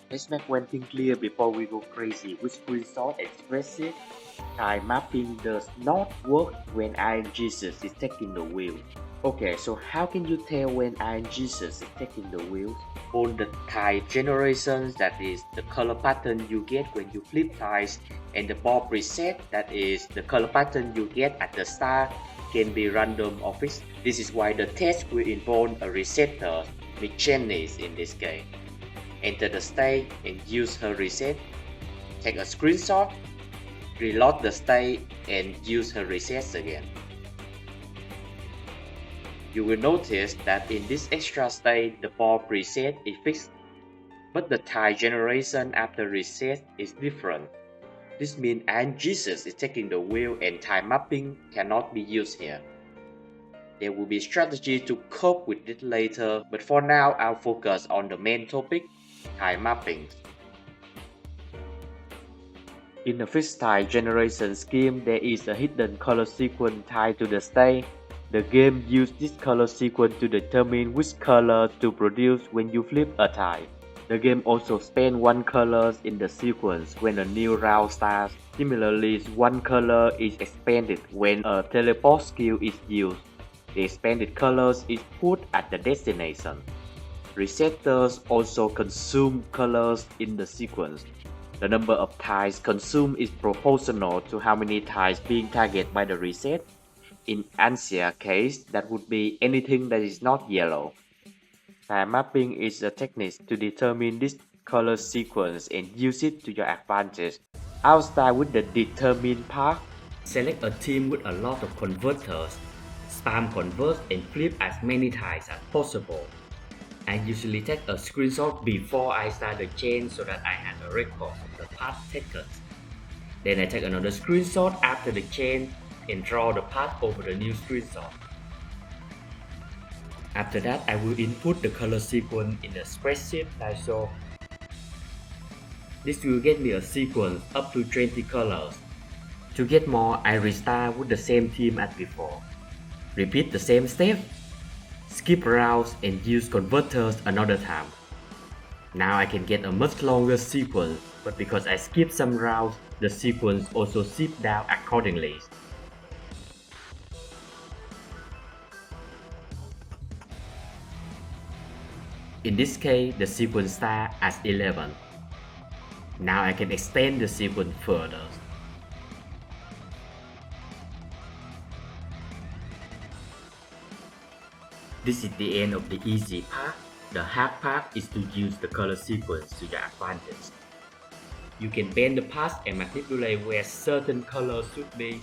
Let's make one thing clear before we go crazy. With screenshot expressive, time mapping does not work when Iron Jesus is taking the wheel. Okay, so how can you tell when Iron Jesus is taking the wheel? All the tile generations, that is the color pattern you get when you flip tiles, and the bob reset, that is the color pattern you get at the start, can be random or fixed. This is why the test will involve a resetter, Janice in this case. Enter the state and use her reset. Take a screenshot, reload the state and use her resets again. You will notice that in this extra state the bob reset is fixed, but the tile generation after reset is different. This means Jesus is taking the wheel and time mapping cannot be used here. There will be strategy to cope with it later, but for now I'll focus on the main topic, time mapping. In a fixed tile generation scheme, there is a hidden color sequence tied to the state. The game uses this color sequence to determine which color to produce when you flip a tile. The game also spends one color in the sequence when a new round starts. Similarly, one color is expanded when a teleport skill is used. The expanded colors is put at the destination. Resetters also consume colors in the sequence. The number of tiles consumed is proportional to how many tiles being targeted by the reset. In Ansia case, that would be anything that is not yellow. Time mapping is a technique to determine this color sequence and use it to your advantage. I'll start with the determine part. Select a team with a lot of converters, spam convert and flip as many tiles as possible. I usually take a screenshot before I start the chain so that I have a record of the path taken. Then I take another screenshot after the chain and draw the path over the new screenshot. After that, I will input the color sequence in the spreadsheet like so. This will get me a sequence up to 20 colors. To get more, I restart with the same team as before. Repeat the same step. Skip rounds and use converters another time. Now I can get a much longer sequence, but because I skipped some rounds, the sequence also zip down accordingly. In this case, the sequence starts at 11. Now I can extend the sequence further. This is the end of the easy part. The hard part is to use the color sequence to your advantage. You can bend the path and manipulate where certain colors should be.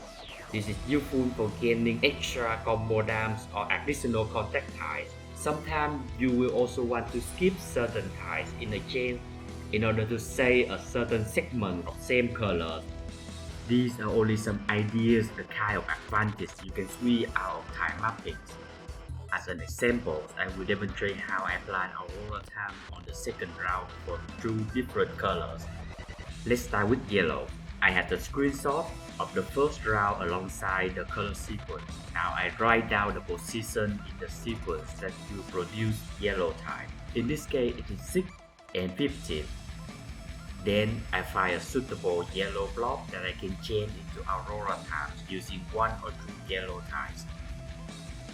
This is useful for gaining extra combo dams or additional contact tiles. Sometimes you will also want to skip certain tiles in a chain in order to save a certain segment of same colors. These are only some ideas, the kind of advantage you can squeeze out of time mapping. As an example, I will demonstrate how I plan Aurora time on the second round for two different colors. Let's start with yellow. I had the screenshot of the first round alongside the color sequence. Now I write down the position in the sequence that will produce yellow time. In this case, it is 6 and 15. Then I find a suitable yellow block that I can change into Aurora times using 1 or 2 yellow tiles.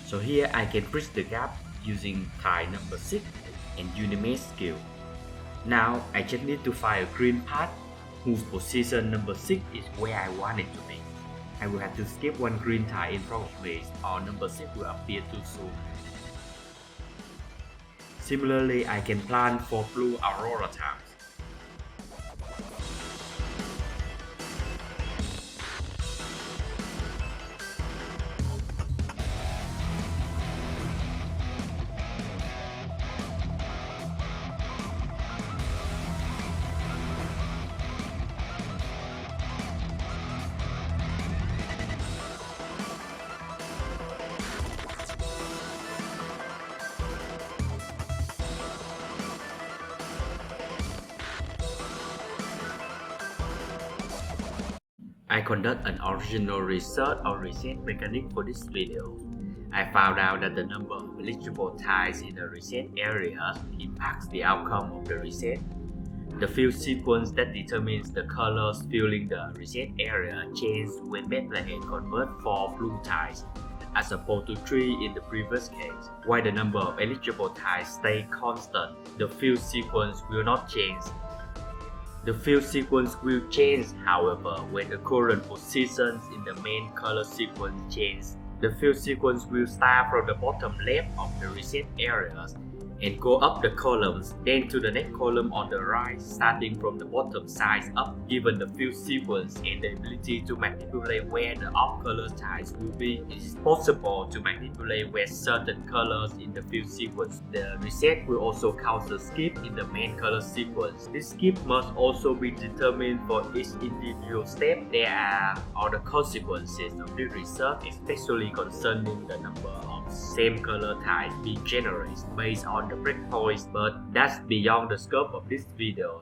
So here I can bridge the gap using tile number 6 and Unimate skill. Now I just need to find a green path whose position number 6 is where I want it to be. I will have to skip one green tile in front of me or number 6 will appear too soon. Similarly, I can plan for blue Aurora times. I conduct an original research or reset mechanic for this video. I found out that the number of eligible tiles in the reset area impacts the outcome of the reset. The fill sequence that determines the colors filling the reset area changes when Bethlehem converts 4 blue tiles, as opposed to 3 in the previous case. While the number of eligible tiles stay constant, the fill sequence will not change. The fill sequence will change, however, when the current positions in the main color sequence change. The fill sequence will start from the bottom left of the reset areas and go up the columns, then to the next column on the right, starting from the bottom side up. Given the fill sequence and the ability to manipulate where the off-color tiles will be, it is possible to manipulate where certain colors in the fill sequence. The reset will also cause a skip in the main color sequence. This skip must also be determined for each individual step. There are other consequences of this result, especially concerning the number of same color tiles being generated based on the breakpoints, but that's beyond the scope of this video.